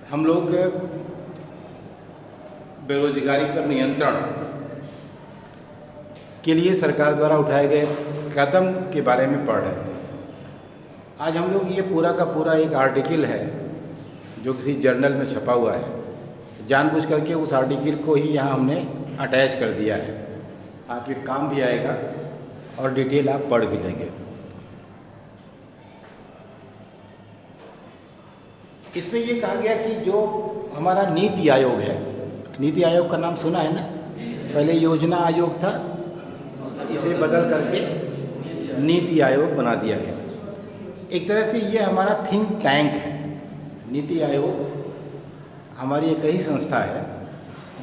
हम लोग बेरोजगारी पर नियंत्रण के लिए सरकार द्वारा उठाए गए कदम के बारे में पढ़ रहे थे। आज हम लोग ये पूरा का पूरा एक आर्टिकल है जो किसी जर्नल में छपा हुआ है, जानबूझ करके उस आर्टिकल को ही यहाँ हमने अटैच कर दिया है। आपके काम भी आएगा और डिटेल आप पढ़ भी लेंगे। इसमें ये कहा गया कि जो हमारा नीति आयोग है, नीति आयोग का नाम सुना है ना? पहले योजना आयोग था, इसे बदल करके नीति आयोग बना दिया गया। एक तरह से ये हमारा थिंक टैंक है। नीति आयोग हमारी एक ही संस्था है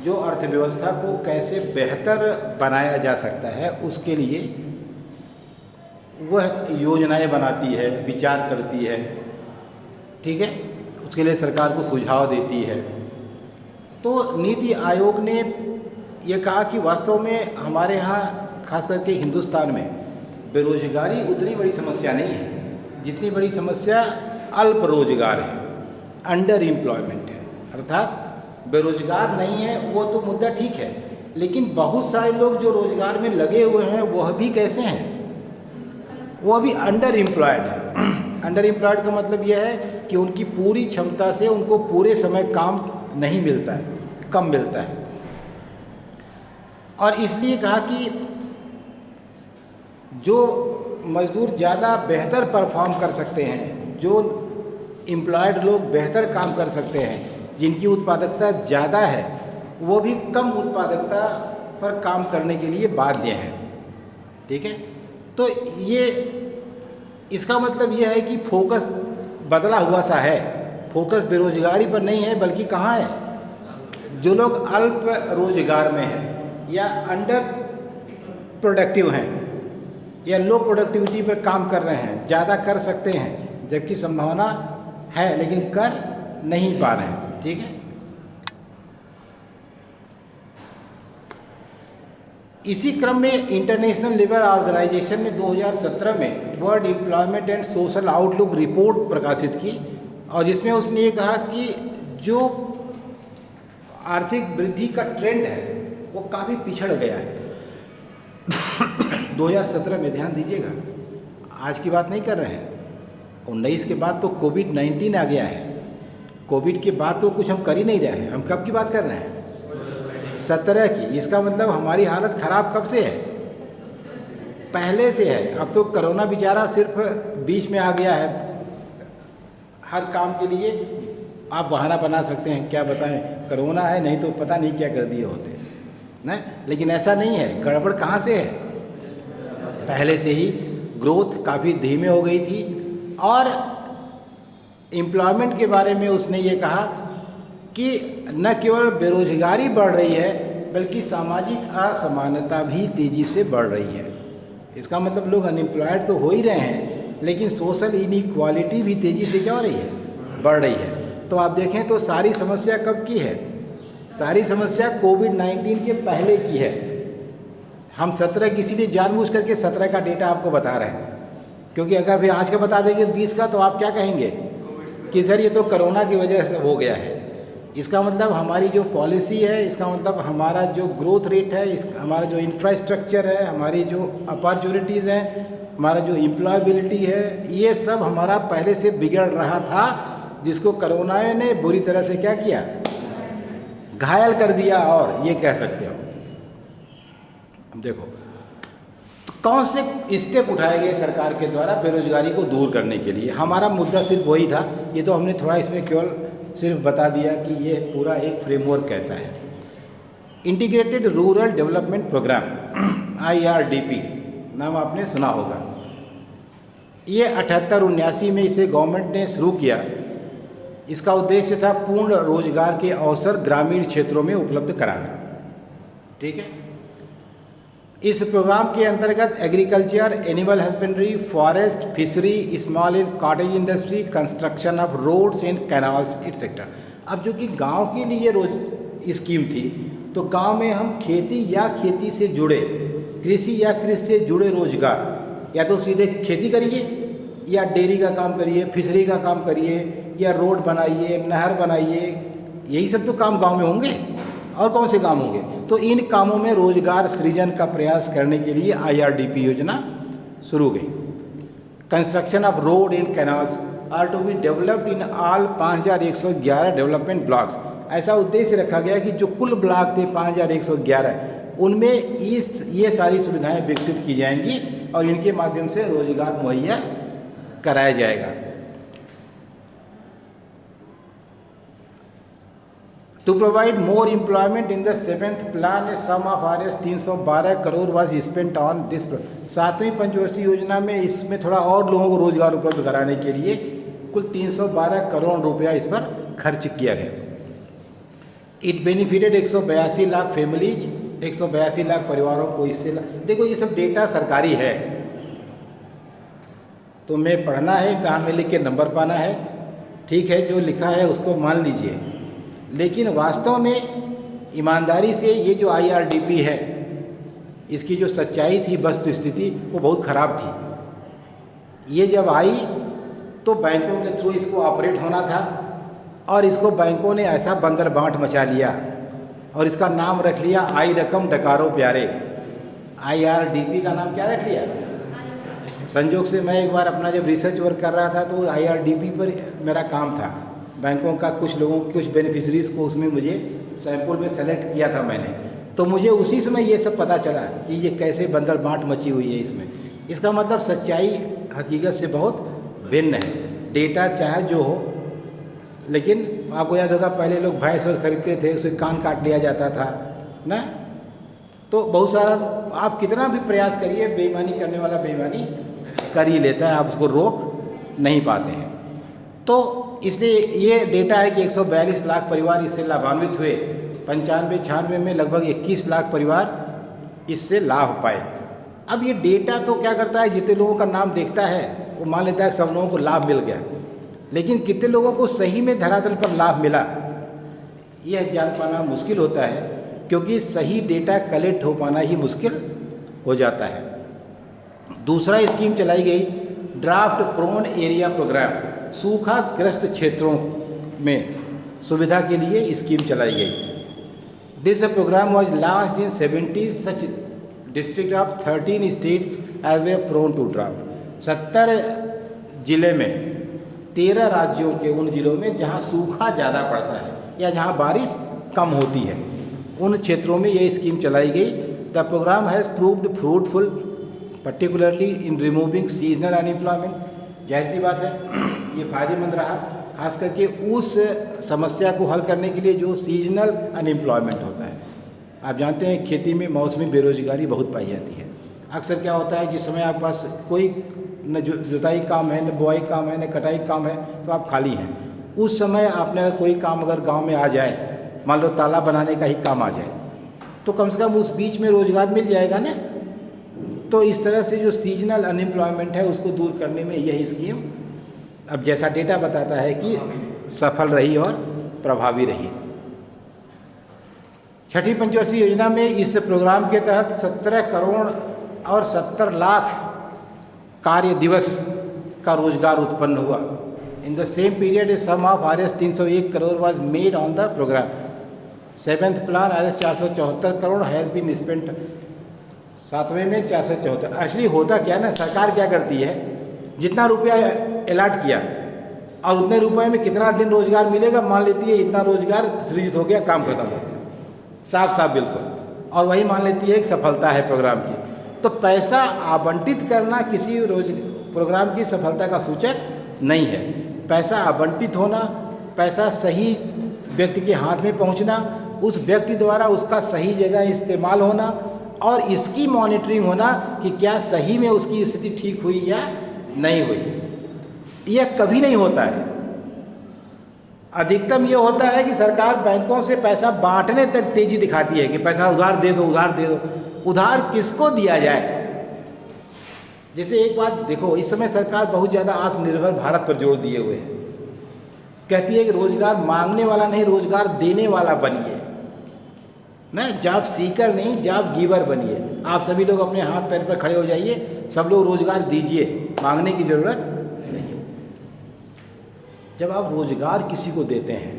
जो अर्थव्यवस्था को कैसे बेहतर बनाया जा सकता है उसके लिए वह योजनाएं बनाती है, विचार करती है, ठीक है, उसके लिए सरकार को सुझाव देती है। तो नीति आयोग ने ये कहा कि वास्तव में हमारे यहाँ खास करके हिंदुस्तान में बेरोजगारी उतनी बड़ी समस्या नहीं है जितनी बड़ी समस्या अल्प रोजगार है, अंडर एम्प्लॉयमेंट है। अर्थात बेरोजगार नहीं है वो तो मुद्दा ठीक है, लेकिन बहुत सारे लोग जो रोजगार में लगे हुए हैं वह भी कैसे हैं? वो अभी अंडर एम्प्लॉयड है। अंडर एम्प्लॉयड का मतलब यह है कि उनकी पूरी क्षमता से उनको पूरे समय काम नहीं मिलता है, कम मिलता है। और इसलिए कहा कि जो मजदूर ज़्यादा बेहतर परफॉर्म कर सकते हैं, जो एम्प्लॉयड लोग बेहतर काम कर सकते हैं, जिनकी उत्पादकता ज़्यादा है, वो भी कम उत्पादकता पर काम करने के लिए बाध्य हैं। ठीक है, तो ये इसका मतलब यह है कि फोकस बदला हुआ सा है। फोकस बेरोजगारी पर नहीं है बल्कि कहाँ है? जो लोग अल्प रोजगार में हैं या अंडर प्रोडक्टिव हैं या लो प्रोडक्टिविटी पर काम कर रहे हैं, ज़्यादा कर सकते हैं जबकि संभावना है लेकिन कर नहीं पा रहे हैं। ठीक है, इसी क्रम में इंटरनेशनल लेबर ऑर्गेनाइजेशन ने 2017 में world employment and social outlook report प्रकाशित की और जिसमें उसने ये कहा कि जो आर्थिक वृद्धि का ट्रेंड है वो काफ़ी पिछड़ गया है। 2017 में, ध्यान दीजिएगा, आज की बात नहीं कर रहे हैं। 19 के बाद तो कोविड-19 आ गया है। कोविड के बाद तो कुछ हम कर ही नहीं रहे हैं। हम कब की बात कर रहे हैं? 17 की। इसका मतलब हमारी हालत ख़राब कब से है? पहले से है। अब तो कोरोना बेचारा सिर्फ बीच में आ गया है। हर काम के लिए आप बहाना बना सकते हैं, क्या बताएं, कोरोना है, नहीं तो पता नहीं क्या कर दिए होते ना। लेकिन ऐसा नहीं है। गड़बड़ कहाँ से है? पहले से ही ग्रोथ काफ़ी धीमे हो गई थी। और एम्प्लॉयमेंट के बारे में उसने ये कहा कि न केवल बेरोजगारी बढ़ रही है बल्कि सामाजिक असमानता भी तेज़ी से बढ़ रही है। इसका मतलब लोग अनएम्प्लॉयड तो हो ही रहे हैं लेकिन सोशल इनइक्वालिटी भी तेज़ी से क्या हो रही है? बढ़ रही है। तो आप देखें तो सारी समस्या कब की है? सारी समस्या कोविड-19 के पहले की है। हम 17 की इसीलिए जानबूझ करके 17 का डेटा आपको बता रहे हैं, क्योंकि अगर भी आज का बता देंगे 20 का तो आप क्या कहेंगे कि सर ये तो कोरोना की वजह से हो गया है। इसका मतलब हमारी जो पॉलिसी है, इसका मतलब हमारा जो ग्रोथ रेट है, हमारा जो इंफ्रास्ट्रक्चर है, हमारी जो अपॉर्चुनिटीज़ हैं, हमारा जो एम्प्लॉयबिलिटी है, ये सब हमारा पहले से बिगड़ रहा था, जिसको कोरोना ने बुरी तरह से क्या किया? घायल कर दिया। और ये कह सकते हो। अब देखो तो कौन से स्टेप उठाए गए सरकार के द्वारा बेरोजगारी को दूर करने के लिए। हमारा मुद्दा सिर्फ वही था। ये तो हमने थोड़ा इसमें केवल सिर्फ बता दिया कि ये पूरा एक फ्रेमवर्क कैसा है। Integrated rural development programme IRDP नाम आपने सुना होगा। ये 78-79 में इसे गवर्नमेंट ने शुरू किया। इसका उद्देश्य था पूर्ण रोजगार के अवसर ग्रामीण क्षेत्रों में उपलब्ध कराना। ठीक है, इस प्रोग्राम के अंतर्गत agriculture, animal husbandry, forest, fishery, small and cottage industry, construction of roads and canals etcetera. अब जो कि गांव के लिए रोज स्कीम थी, तो गांव में हम खेती या खेती से जुड़े, कृषि या कृषि से जुड़े रोजगार, या तो सीधे खेती करिए या डेयरी का काम करिए, फिशरी का काम करिए या रोड बनाइए, नहर बनाइए, यही सब तो काम गांव में होंगे, और कौन से काम होंगे। तो इन कामों में रोजगार सृजन का प्रयास करने के लिए IRDP योजना शुरू गई। Construction of road and canals are to be developed in all 5111 development blocks. ऐसा उद्देश्य रखा गया कि जो कुल ब्लॉक थे 5111, उनमें ये सारी सुविधाएं विकसित की जाएंगी और इनके माध्यम से रोजगार मुहैया कराया जाएगा। To provide more employment in the 7th plan a sum of Rs 312 crore was spent on this. 7वीं पंचवर्षीय योजना में इसमें थोड़ा और लोगों को रोजगार उपलब्ध कराने के लिए कुल 312 करोड़ रुपया इस पर खर्च किया गया। It benefited 182 lakh families, 182 lakh परिवारों को इससे। देखो ये सब डेटा सरकारी है, तो मैं पढ़ना है, इम्तहान में लिख के नंबर पाना है, ठीक है, जो लिखा है उसको मान लीजिए। लेकिन वास्तव में ईमानदारी से ये जो IRDP है, इसकी जो सच्चाई थी, वस्तु स्थिति, वो बहुत ख़राब थी। ये जब आई तो बैंकों के थ्रू इसको ऑपरेट होना था और इसको बैंकों ने ऐसा बंदर बांट मचा लिया और इसका नाम रख लिया आई रकम डकारो प्यारे। IRDP का नाम क्या रख लिया? संजोग से मैं एक बार अपना जब रिसर्च वर्क कर रहा था तो IRDP पर मेरा काम था। बैंकों का कुछ बेनिफिशरीज़ को उसमें मुझे सैंपल में सेलेक्ट किया था मैंने, तो मुझे उसी समय ये सब पता चला कि ये कैसे बंदर बांट मची हुई है इसमें। इसका मतलब सच्चाई हकीकत से बहुत भिन्न है। डेटा चाहे जो हो, लेकिन आपको याद होगा पहले लोग भैंस और खरीदते थे, उसे कान काट लिया जाता था ना। तो बहुत सारा, आप कितना भी प्रयास करिए, बेईमानी करने वाला बेईमानी कर ही लेता है, आप उसको रोक नहीं पाते हैं। तो इसलिए ये डेटा है कि 142 लाख परिवार इससे लाभान्वित हुए। 95-96 में लगभग 21 लाख परिवार इससे लाभ पाए। अब ये डेटा तो क्या करता है, जितने लोगों का नाम देखता है वो मान लेता है कि सब लोगों को लाभ मिल गया, लेकिन कितने लोगों को सही में धरातल पर लाभ मिला, यह जान पाना मुश्किल होता है, क्योंकि सही डेटा कलेक्ट हो पाना ही मुश्किल हो जाता है। दूसरा स्कीम चलाई गई, ड्राफ्ट प्रोन एरिया प्रोग्राम। सूखाग्रस्त क्षेत्रों में सुविधा के लिए स्कीम चलाई गई। This programme was launched in 70 such district of 13 states as वे प्रोन टू ड्राफ्ट। 70 जिले में 13 राज्यों के उन जिलों में जहां सूखा ज़्यादा पड़ता है या जहां बारिश कम होती है, उन क्षेत्रों में ये स्कीम चलाई गई। The programme has proved fruitful particularly in removing seasonal unemployment. जाहिर सी बात है ये फ़ायदेमंद रहा, खास करके उस समस्या को हल करने के लिए जो सीजनल अनएम्प्लॉयमेंट होता है। आप जानते हैं खेती में मौसमी बेरोजगारी बहुत पाई जाती है। अक्सर क्या होता है, जिस समय आपके पास कोई न जुताई काम है, न बुआई काम है, न कटाई काम है, तो आप खाली हैं। उस समय आपने अगर कोई काम अगर गांव में आ जाए, मान लो तालाब बनाने का ही काम आ जाए, तो कम से कम उस बीच में रोजगार मिल जाएगा ना। तो इस तरह से जो सीजनल अनएम्प्लॉयमेंट है उसको दूर करने में यही स्कीम, अब जैसा डेटा बताता है कि सफल रही और प्रभावी रही। छठी पंचवर्षीय योजना में इस प्रोग्राम के तहत 17 करोड़ और 70 लाख कार्य दिवस का रोजगार उत्पन्न हुआ। In the same period a sum of Rs 301 crore was made on the programme. 7th plan Rs 474 crore has been spent. 7वें में 474। एक्चुअली होता क्या ना, सरकार क्या करती है, जितना रुपया अलॉट किया और उतने रुपए में कितना दिन रोजगार मिलेगा, मान लेती है इतना रोजगार सृजित हो गया, काम खत्म हो गया, साफ साफ बिल्कुल, और वही मान लेती है एक सफलता है प्रोग्राम की। तो पैसा आवंटित करना किसी प्रोग्राम की सफलता का सूचक नहीं है। पैसा आवंटित होना, पैसा सही व्यक्ति के हाथ में पहुंचना, उस व्यक्ति द्वारा उसका सही जगह इस्तेमाल होना और इसकी मॉनिटरिंग होना कि क्या सही में उसकी स्थिति ठीक हुई या नहीं हुई, यह कभी नहीं होता है। अधिकतम ये होता है कि सरकार बैंकों से पैसा बांटने तक तेजी दिखाती है कि पैसा उधार दे दो, उधार दे दो। उधार किसको दिया जाए? जैसे एक बात देखो, इस समय सरकार बहुत ज़्यादा आत्मनिर्भर भारत पर जोर दिए हुए है। कहती है कि रोजगार मांगने वाला नहीं, रोजगार देने वाला बनिए ना, जॉब सीकर नहीं, जॉब गिवर बनिए। आप सभी लोग अपने हाथ पैर पर खड़े हो जाइए, सब लोग रोजगार दीजिए, मांगने की जरूरत नहीं है। जब आप रोज़गार किसी को देते हैं,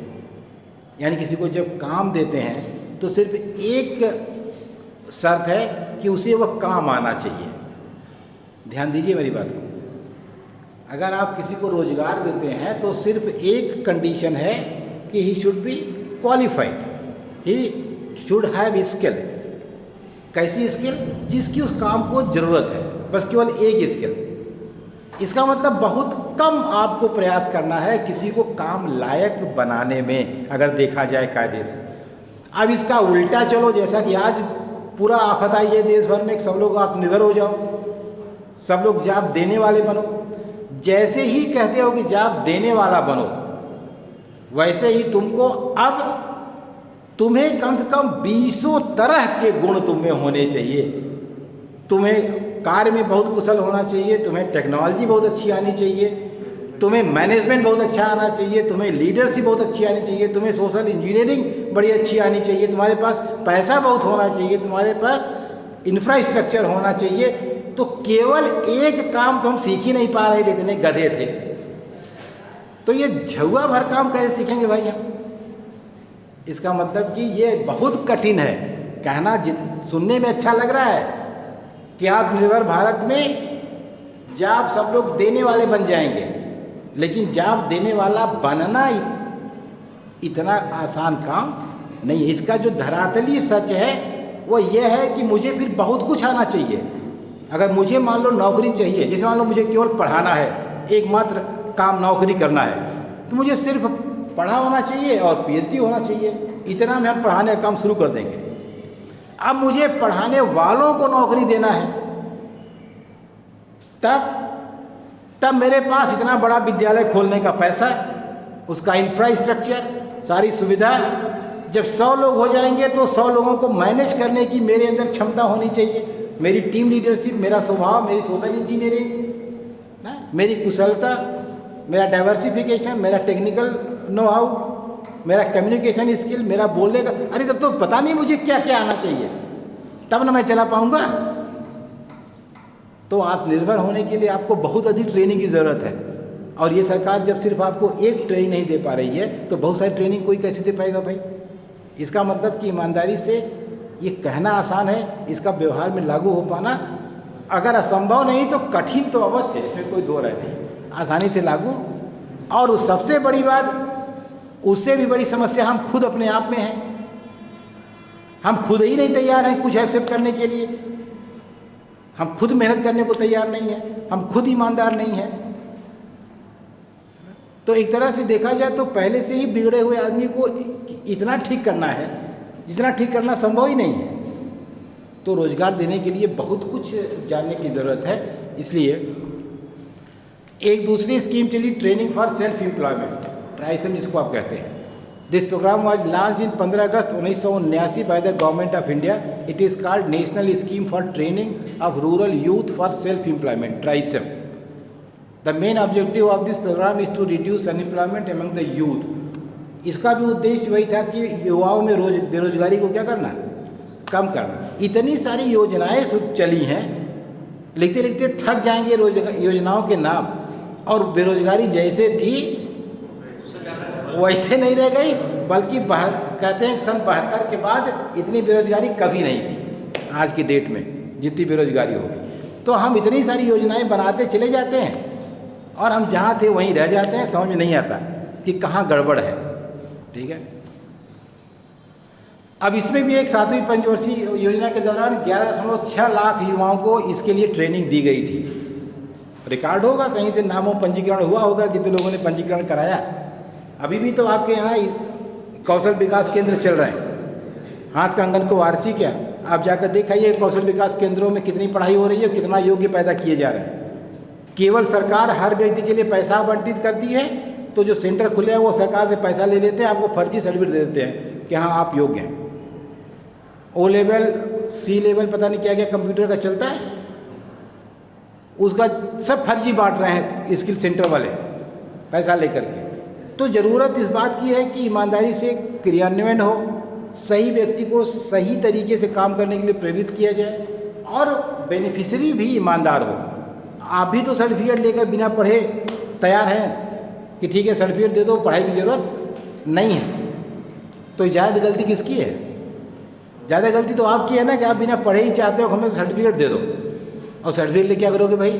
यानी किसी को जब काम देते हैं, तो सिर्फ एक शर्त है कि उसे वह काम आना चाहिए। ध्यान दीजिए मेरी बात को। अगर आप किसी को रोज़गार देते हैं तो सिर्फ एक कंडीशन है कि he should be qualified, he should have skill. कैसी स्किल? जिसकी उस काम को ज़रूरत है, बस केवल एक स्किल। इसका मतलब बहुत कम आपको प्रयास करना है किसी को काम लायक बनाने में, अगर देखा जाए कायदे से। अब इसका उल्टा चलो, जैसा कि आज पूरा आफत आई है देश भर में, सब लोग आप निर्भर हो जाओ, सब लोग जॉब देने वाले बनो। जैसे ही कहते हो कि जॉब देने वाला बनो, वैसे ही तुमको अब तुम्हें कम से कम 20 तरह के गुण तुम में होने चाहिए। तुम्हें कार्य में बहुत कुशल होना चाहिए, तुम्हें टेक्नोलॉजी बहुत अच्छी आनी चाहिए, तुम्हें मैनेजमेंट बहुत अच्छा आना चाहिए, तुम्हें लीडरशिप बहुत अच्छी आनी चाहिए, तुम्हें सोशल इंजीनियरिंग बड़ी अच्छी आनी चाहिए, तुम्हारे पास पैसा बहुत होना चाहिए, तुम्हारे पास इंफ्रास्ट्रक्चर होना चाहिए। तो केवल एक काम तो हम सीख ही नहीं पा रहे थे, इतने गधे थे। तो ये झुआ भर काम कैसे सीखेंगे भाई हम? इसका मतलब कि ये बहुत कठिन है। कहना सुनने में अच्छा लग रहा है कि आप निर्भर भारत में जॉब सब लोग देने वाले बन जाएंगे, लेकिन जॉब देने वाला बनना इतना आसान काम नहीं है। इसका जो धरातली सच है वो ये है कि मुझे फिर बहुत कुछ आना चाहिए। अगर मुझे मान लो नौकरी चाहिए, जैसे मान लो मुझे केवल पढ़ाना है, एकमात्र काम नौकरी करना है, तो मुझे सिर्फ पढ़ा होना चाहिए और पीएचडी होना चाहिए। इतना में हम पढ़ाने का काम शुरू कर देंगे। अब मुझे पढ़ाने वालों को नौकरी देना है, तब मेरे पास इतना बड़ा विद्यालय खोलने का पैसा, उसका इंफ्रास्ट्रक्चर, सारी सुविधा। जब 100 लोग हो जाएंगे तो 100 लोगों को मैनेज करने की मेरे अंदर क्षमता होनी चाहिए। मेरी टीम लीडरशिप, मेरा स्वभाव, मेरी सोशल इंजीनियरिंग ना, मेरी कुशलता, मेरा डाइवर्सिफिकेशन, मेरा टेक्निकल नो हाउ, मेरा कम्युनिकेशन स्किल, मेरा बोलने का, अरे तब तो पता नहीं मुझे क्या क्या आना चाहिए, तब ना मैं चला पाऊंगा। तो आप निर्भर होने के लिए आपको बहुत अधिक ट्रेनिंग की ज़रूरत है। और ये सरकार जब सिर्फ आपको एक ट्रेनिंग नहीं दे पा रही है तो बहुत सारी ट्रेनिंग कोई कैसे दे पाएगा भाई? इसका मतलब कि ईमानदारी से ये कहना आसान है, इसका व्यवहार में लागू हो पाना अगर असंभव नहीं तो कठिन तो अवश्य है, इसमें कोई दो राय नहीं। आसानी से लागू, और उस सबसे बड़ी बात, उससे भी बड़ी समस्या हम खुद अपने आप में हैं। हम खुद ही नहीं तैयार हैं कुछ एक्सेप्ट करने के लिए, हम खुद मेहनत करने को तैयार नहीं हैं, हम खुद ईमानदार नहीं हैं। तो एक तरह से देखा जाए तो पहले से ही बिगड़े हुए आदमी को इतना ठीक करना है जितना ठीक करना संभव ही नहीं है। तो रोज़गार देने के लिए बहुत कुछ जानने की ज़रूरत है। इसलिए एक दूसरी स्कीम चली, training for self employment, TRYSEM जिसको आप कहते हैं। This programme was launched in 15 August 1979 by the government of India. It is called national scheme for training of rural youth for self employment, TRYSEM. The main objective of this programme is to reduce unemployment among the youth. इसका भी उद्देश्य वही था कि युवाओं में बेरोजगारी को क्या करना, कम करना। इतनी सारी योजनाएं चली हैं, लिखते लिखते थक जाएंगे योजनाओं के नाम, और बेरोजगारी जैसे थी वैसे नहीं रह गई, बल्कि कहते हैं सन 72 के बाद इतनी बेरोजगारी कभी नहीं थी आज की डेट में जितनी बेरोजगारी होगी। तो हम इतनी सारी योजनाएं बनाते चले जाते हैं और हम जहाँ थे वहीं रह जाते हैं, समझ में नहीं आता कि कहाँ गड़बड़ है। ठीक है, अब इसमें भी एक 7वीं पंचवर्षीय योजना के दौरान 11.6 लाख युवाओं को इसके लिए ट्रेनिंग दी गई थी। रिकॉर्ड होगा कहीं से, नामों पंजीकरण हुआ होगा, कितने लोगों ने पंजीकरण कराया। अभी भी तो आपके यहाँ कौशल विकास केंद्र चल रहे हैं, हाथ कंगन को वार्षिक है, आप जाकर दिखाइए कौशल विकास केंद्रों में कितनी पढ़ाई हो रही है, कितना योग्य पैदा किए जा रहे हैं। केवल सरकार हर व्यक्ति के लिए पैसा आवंटित करती है, तो जो सेंटर खुले हैं वो सरकार से पैसा ले लेते हैं, आपको फर्जी सर्टिफिकेट दे देते हैं कि हाँ आप योग्य हैं। ओ लेवल, सी लेवल, पता नहीं क्या क्या कंप्यूटर का चलता है, उसका सब फर्जी बांट रहे हैं स्किल सेंटर वाले पैसा लेकर के। तो ज़रूरत इस बात की है कि ईमानदारी से क्रियान्वयन हो, सही व्यक्ति को सही तरीके से काम करने के लिए प्रेरित किया जाए, और बेनिफिशियरी भी ईमानदार हो। आप भी तो सर्टिफिकेट लेकर बिना पढ़े तैयार हैं कि ठीक है सर्टिफिकेट दे दो, पढ़ाई की ज़रूरत नहीं है। तो ज़्यादा गलती किसकी है? ज़्यादा गलती तो आपकी है ना कि आप बिना पढ़े ही चाहते हो हमें सर्टिफिकेट दे दो। और सर्टिफिकेट ले क्या करोगे भाई?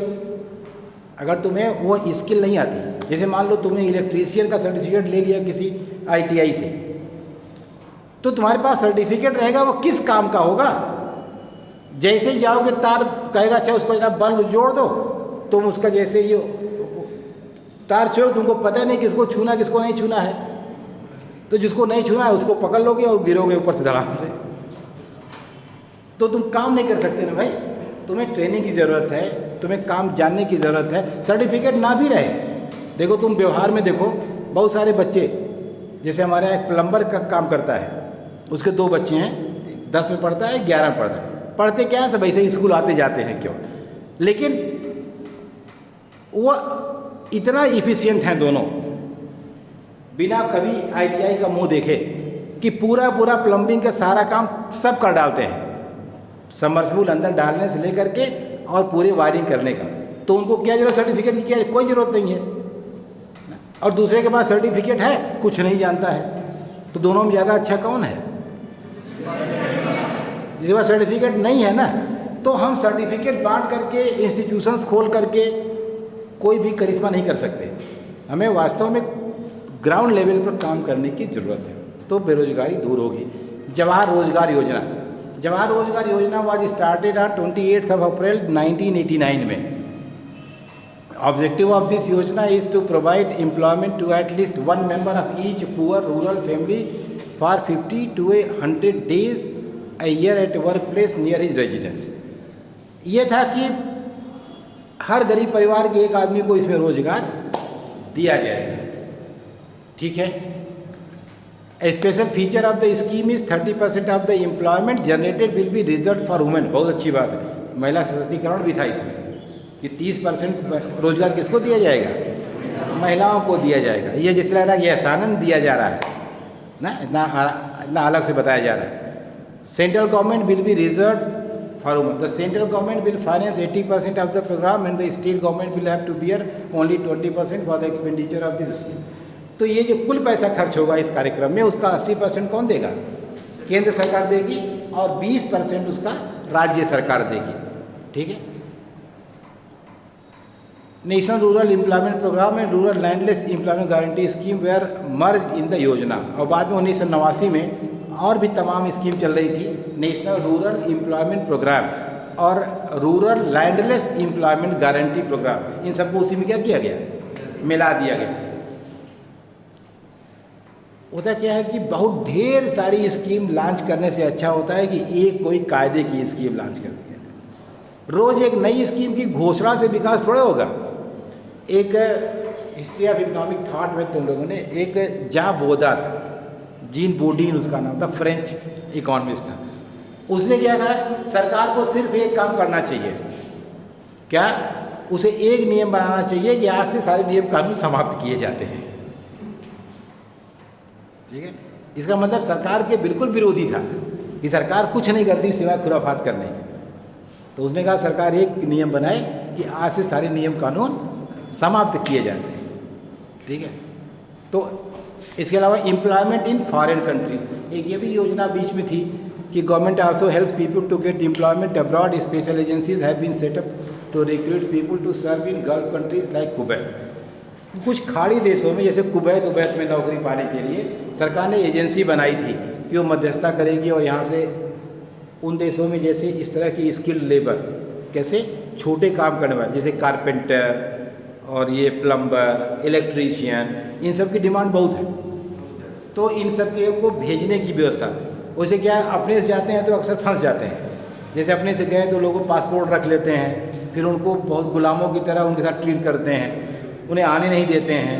अगर तुम्हें वो स्किल नहीं आती, जैसे मान लो तुमने इलेक्ट्रीशियन का सर्टिफिकेट ले लिया किसी ITI से, तो तुम्हारे पास सर्टिफिकेट रहेगा, वो किस काम का होगा? जैसे ही जाओगे तार कहेगा अच्छा उसको जरा बल्ब जोड़ दो, तुम उसका जैसे ये तार छो, तुमको पता नहीं किसको छूना किसको नहीं छूना है, तो जिसको नहीं छूना है उसको पकड़ लोगे और गिरोगे ऊपर से धड़ाम से, तो तुम काम नहीं कर सकते ना भाई। तुम्हें ट्रेनिंग की ज़रूरत है, तुम्हें काम जानने की ज़रूरत है। सर्टिफिकेट ना भी रहे, देखो तुम व्यवहार में देखो, बहुत सारे बच्चे, जैसे हमारे यहाँ एक प्लम्बर का काम करता है, उसके 2 बच्चे हैं, 10 में पढ़ता है 11 में पढ़ता है, पढ़ते क्या है सब ऐसे ही स्कूल आते जाते हैं क्यों, लेकिन वो इतना इफ़िशियंट हैं दोनों, बिना कभी ITI का मुंह देखे कि पूरा प्लम्बिंग का सारा काम सब कर डालते हैं, सबमर्सिबल अंदर डालने से लेकर के और पूरे वायरिंग करने का। तो उनको क्या जरूरत सर्टिफिकेट की? क्या कोई ज़रूरत नहीं है। और दूसरे के पास सर्टिफिकेट है, कुछ नहीं जानता है, तो दोनों में ज़्यादा अच्छा कौन है? जिसके पास सर्टिफिकेट नहीं है ना। तो हम सर्टिफिकेट बांट करके, इंस्टीट्यूशंस खोल करके कोई भी करिश्मा नहीं कर सकते। हमें वास्तव में ग्राउंड लेवल पर काम करने की ज़रूरत है, तो बेरोजगारी दूर होगी। जवाहर रोजगार योजना, जवाहर रोजगार योजना वाज स्टार्टेड ऑन 28 अप्रैल 1989 में। ऑब्जेक्टिव ऑफ दिस योजना is to provide employment to at least 1 member of each poor rural family for 50 to 100 days a year at work place near his residence. ये था कि हर गरीब परिवार के एक आदमी को इसमें रोजगार दिया जाएगा, ठीक है। A special feature of the scheme is 30% of the employment generated will be reserved for women। बहुत अच्छी बात है, महिला सशक्तिकरण भी था इसमें कि 30% रोजगार किसको दिया जाएगा? महिलाओं को दिया जाएगा। ये जैसे लग रहा है कि एहसानन दिया जा रहा है ना, इतना अलग से बताया जा रहा है। Central government will be reserve for women। The central government will finance 80% of the program and the state government will have to bear only 20% for the expenditure of this scheme। तो ये जो कुल पैसा खर्च होगा इस कार्यक्रम में, उसका 80% कौन देगा? केंद्र सरकार देगी और 20% उसका राज्य सरकार देगी, ठीक है। National rural employment programme and rural landless employment guarantee scheme were merge in the योजना। और बाद में 1989 में और भी तमाम स्कीम चल रही थी, नेशनल रूरल एम्प्लॉयमेंट प्रोग्राम और rural landless employment guarantee programme, इन सबको उसी में क्या किया गया? मिला दिया गया। होता क्या है कि बहुत ढेर सारी स्कीम लॉन्च करने से अच्छा होता है कि एक कोई कायदे की स्कीम लॉन्च कर दिया। रोज एक नई स्कीम की घोषणा से विकास थोड़े होगा। एक हिस्ट्री ऑफ इकोनॉमिक थॉट में तुम लोगों ने एक जॉन बोदा था, जीन बोडीन उसका नाम था, फ्रेंच इकोनॉमिस्ट था। उसने क्या कहा? सरकार को सिर्फ एक काम करना चाहिए, क्या? उसे एक नियम बनाना चाहिए कि आज से सारे नियम कानून समाप्त किए जाते हैं, ठीक है। इसका मतलब सरकार के बिल्कुल विरोधी था कि सरकार कुछ नहीं करती सिवाय खुराफात करने के। तो उसने कहा सरकार एक नियम बनाए कि आज से सारे नियम कानून समाप्त किए जाते हैं, ठीक है। तो इसके अलावा एम्प्लॉयमेंट इन फॉरेन कंट्रीज, एक ये भी योजना बीच में थी कि government also helps people to get employment abroad. Special agencies have been set up to recruit people to serve in Gulf countries like Kuwait. कुछ खाड़ी देशों में जैसे कुवैत उवैत में नौकरी पाने के लिए सरकार ने एजेंसी बनाई थी कि वो मध्यस्थता करेगी और यहाँ से उन देशों में जैसे इस तरह की स्किल्ड लेबर, कैसे छोटे काम करने वाले जैसे कारपेंटर और ये प्लम्बर, इलेक्ट्रीशियन, इन सब की डिमांड बहुत है। तो इन सब के को भेजने की व्यवस्था, वैसे क्या अपने से जाते हैं तो अक्सर फंस जाते हैं। जैसे अपने से गए तो लोगों पासपोर्ट रख लेते हैं, फिर उनको बहुत गुलामों की तरह उनके साथ ट्रीट करते हैं, उन्हें आने नहीं देते हैं,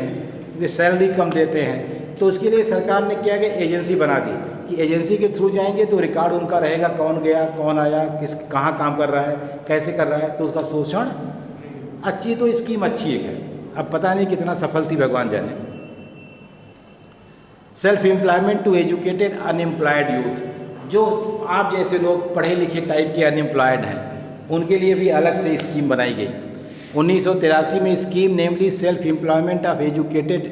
वे सैलरी कम देते हैं। तो उसके लिए सरकार ने क्या कि एजेंसी बना दी कि एजेंसी के थ्रू जाएंगे तो रिकॉर्ड उनका रहेगा, कौन गया, कौन आया, कहाँ काम कर रहा है, कैसे कर रहा है, तो उसका शोषण अच्छी, तो स्कीम अच्छी है। अब पता नहीं कितना सफल थी, भगवान जाने। Self employment to educated unemployed youth, जो आप जैसे लोग पढ़े लिखे टाइप के अनएम्प्लॉयड हैं, उनके लिए भी अलग से स्कीम बनाई गई। 1983 में scheme namely self employment of educated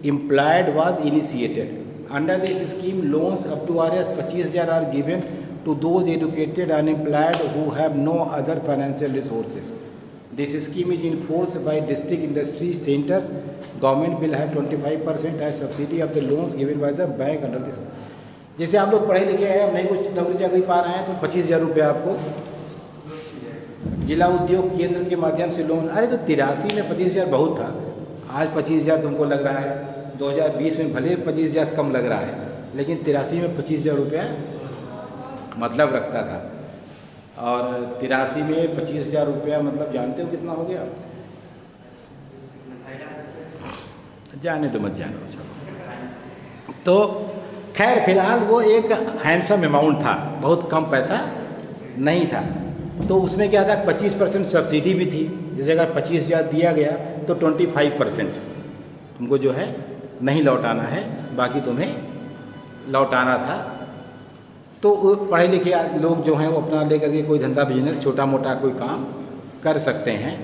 employed was initiated. Under this scheme loans up to Rs 25,000 are given to those educated unemployed who have no other financial resources. This scheme is enforced by district industry centers. Government will have 25% as subsidy of the loans given by the bank under this. जैसे आप लोग पढ़े लिखे हैं, नहीं कुछ नौकरी चाकरी पा रहे हैं, तो 25,000 रुपये आपको जिला उद्योग केंद्र के माध्यम से लोन। अरे तो 83 में 25,000 बहुत था, आज 25,000 तुमको लग रहा है। 2020 में भले 25,000 कम लग रहा है, लेकिन 83 में 25,000 रुपया मतलब रखता था। और 83 में 25,000 रुपया मतलब जानते हो कितना हो गया? जाने तो मत जानो। तो खैर फिलहाल वो एक हैंडसम अमाउंट था, बहुत कम पैसा नहीं था। तो उसमें क्या था, 25% सब्सिडी भी थी। जैसे अगर 25,000 दिया गया तो 25% तुमको जो है नहीं लौटाना है, बाकी तुम्हें लौटाना था। तो पढ़े लिखे लोग जो हैं वो अपना लेकर के कोई धंधा बिजनेस छोटा मोटा कोई काम कर सकते हैं।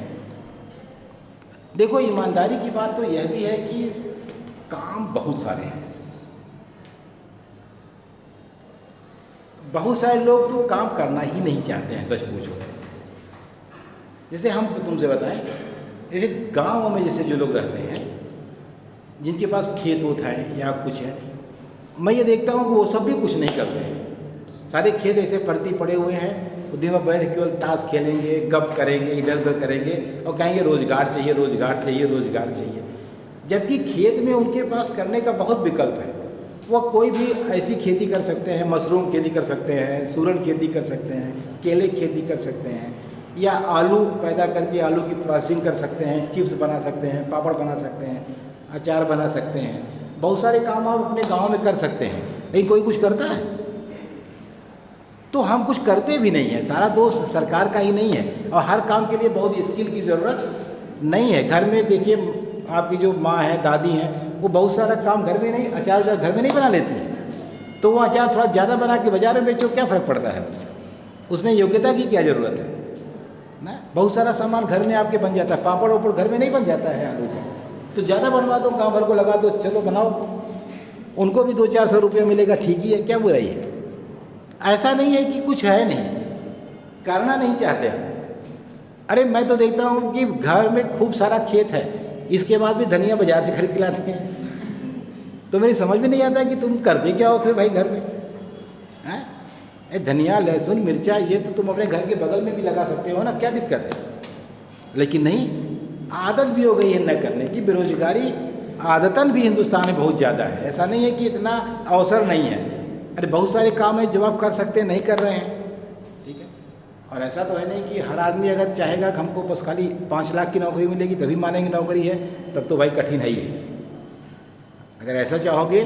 देखो ईमानदारी की बात तो यह भी है कि काम बहुत सारे हैं, बहुत सारे लोग तो काम करना ही नहीं चाहते हैं, सच पूछो। जैसे हम तुमसे बताएं, जैसे गाँव में जैसे जो लोग रहते हैं जिनके पास खेत होता है या कुछ है, मैं ये देखता हूँ कि वो सब भी कुछ नहीं करते हैं। सारे खेत ऐसे पड़ती पड़े हुए हैं, तो दिन में बैठ केवल ताश खेलेंगे, गप करेंगे, इधर उधर करेंगे और कहेंगे रोज़गार चाहिए, रोज़गार चाहिए, रोज़गार चाहिए। जबकि खेत में उनके पास करने का बहुत विकल्प है। वो कोई भी ऐसी खेती कर सकते हैं, मशरूम खेती कर सकते हैं, सूरन खेती कर सकते हैं, केले की खेती कर सकते हैं, या आलू पैदा करके आलू की प्रोसेसिंग कर सकते हैं, चिप्स बना सकते हैं, पापड़ बना सकते हैं, अचार बना सकते हैं। बहुत सारे काम आप अपने गाँव में कर सकते हैं, लेकिन कोई कुछ करता है? तो हम कुछ करते भी नहीं है। सारा दोष सरकार का ही नहीं है, और हर काम के लिए बहुत स्किल की ज़रूरत नहीं है। घर में देखिए, आपकी जो माँ है, दादी हैं, वो बहुत सारा काम घर में नहीं, अचार घर में नहीं बना लेती हैं। तो वो अचार थोड़ा ज़्यादा बना के बाजार में बेचो, क्या फ़र्क पड़ता है उससे? उसमें योग्यता की क्या ज़रूरत है ना? बहुत सारा सामान घर में आपके बन जाता है। पापड़ वापड़ घर में नहीं बन जाता है आलू का, तो ज़्यादा बनवा दो, गाँव भर को लगा दो, चलो बनाओ, उनको भी 200-400 रुपये मिलेगा, ठीक ही है, क्या बुराई है? ऐसा नहीं है कि कुछ है नहीं, करना नहीं चाहते। अरे मैं तो देखता हूँ कि घर में खूब सारा खेत है, इसके बाद भी धनिया बाजार से खरीद के लाते हैं। तो मेरी समझ में नहीं आता कि तुम करते क्या हो फिर भाई घर में, हैं? धनिया, लहसुन, मिर्चा, ये तो तुम अपने घर के बगल में भी लगा सकते हो ना, क्या दिक्कत है? लेकिन नहीं, आदत भी हो गई है न करने की। बेरोजगारी आदतन भी हिंदुस्तान में बहुत ज़्यादा है। ऐसा नहीं है कि इतना अवसर नहीं है। अरे बहुत सारे काम है जो आप कर सकते हैं, नहीं कर रहे हैं, ठीक है। और ऐसा तो है नहीं कि हर आदमी अगर चाहेगा कि हमको बस खाली 5 लाख की नौकरी मिलेगी तभी मानेंगे नौकरी है, तब तो भाई कठिन है ही है। अगर ऐसा चाहोगे,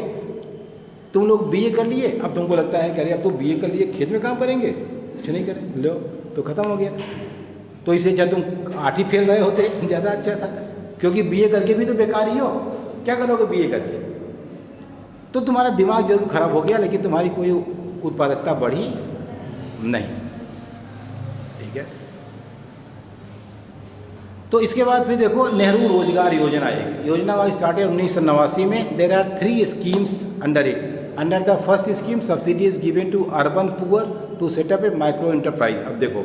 तुम लोग बीए कर लिए, अब तुमको लगता है कि अरे अब तो बीए कर लिए, खेत में काम करेंगे, कुछ नहीं करें, लो तो ख़त्म हो गया। तो इससे अच्छा तुम 8 ही फेल रहे होते, ज़्यादा अच्छा था, क्योंकि बीए करके भी तो बेकार ही हो। क्या करोगे बीए करके? तो तुम्हारा दिमाग जरूर खराब हो गया, लेकिन तुम्हारी कोई उत्पादकता बढ़ी नहीं, ठीक है। तो इसके बाद फिर देखो, नेहरू रोजगार योजना है। योजना वाज स्टार्टेड 1989 में। There are 3 schemes under it. Under the first scheme, subsidy is given to urban poor to set up a micro enterprise. अब देखो,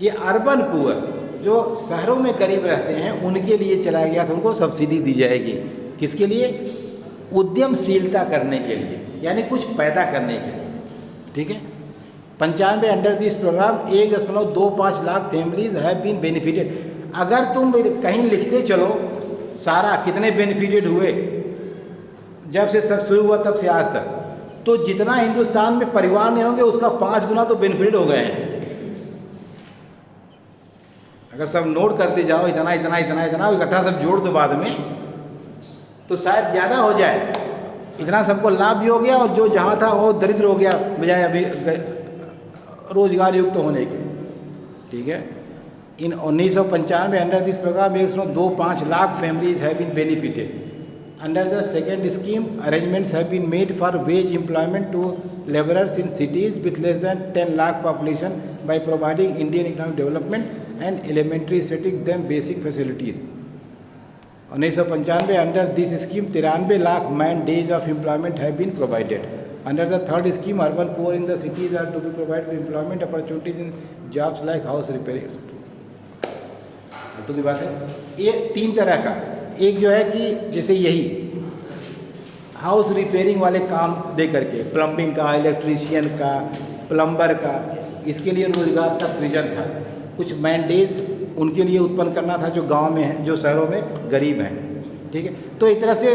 ये अर्बन पुअर जो शहरों में गरीब रहते हैं, उनके लिए चलाया गया था, उनको सब्सिडी दी जाएगी। किसके लिए? उद्यमशीलता करने के लिए, यानी कुछ पैदा करने के लिए, ठीक है। 95 under this programme 1.25 lakh families have been benefited. अगर तुम कहीं लिखते चलो सारा कितने बेनिफिटेड हुए जब से सब शुरू हुआ तब से आज तक, तो जितना हिंदुस्तान में परिवार नहीं होंगे उसका 5 गुना तो बेनिफिटेड हो गए हैं। अगर सब नोट करते जाओ, इतना इतना इतना इतना इकट्ठा सब जोड़ दो बाद में, तो शायद ज़्यादा हो जाए। इतना सबको लाभ भी हो गया, और जो जहाँ था वो दरिद्र हो गया बजाय अभी रोजगार युक्त होने के, ठीक है। In 1995 under this programme 1.25 lakh families have been benefited. Under the second scheme, arrangements have been made for wage employment to labourers in cities with less than 10 lakh population by providing Indian economic development and elementary setting them basic facilities. 1995 under this scheme 93 lakh man days of employment have been provided. Under the third scheme urban poor in the cities are to be provide employment opportunities in jobs like house repairing. तो की बात है, ये 3 तरह का, एक जो है कि जैसे यही हाउस रिपेयरिंग वाले काम दे करके, प्लम्बिंग का, इलेक्ट्रीशियन का, प्लम्बर का, इसके लिए रोजगार का सृजन था। कुछ मैंडेज उनके लिए उत्पन्न करना था जो गांव में हैं, जो शहरों में गरीब हैं, ठीक है। तो एक तरह से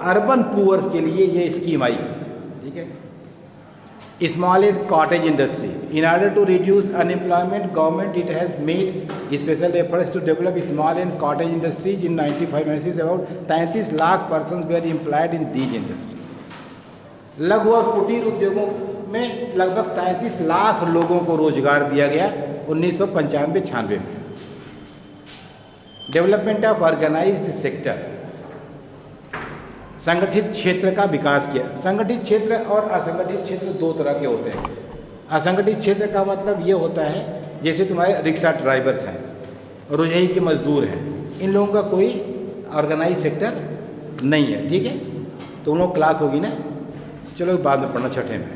अर्बन पुअर्स के लिए ये स्कीम आई, ठीक है। Small and cottage industry, in order to reduce unemployment government it has made special efforts to develop small and cottage industries in 95 about 33 lakh persons were employed in these industry. लघु और कुटीर उद्योगों में लगभग 33 लाख लोगों को रोजगार दिया गया 1995-96 में। डेवलपमेंट ऑफ ऑर्गेनाइज्ड सेक्टर, संगठित क्षेत्र का विकास किया। संगठित क्षेत्र और असंगठित क्षेत्र 2 तरह के होते हैं। असंगठित क्षेत्र का मतलब ये होता है जैसे तुम्हारे रिक्शा ड्राइवर्स हैं, रोजई के मजदूर हैं, इन लोगों का कोई ऑर्गेनाइज सेक्टर नहीं है, ठीक है। तो उन लोग क्लास होगी ना, चलो बाद में पढ़ना छठे में।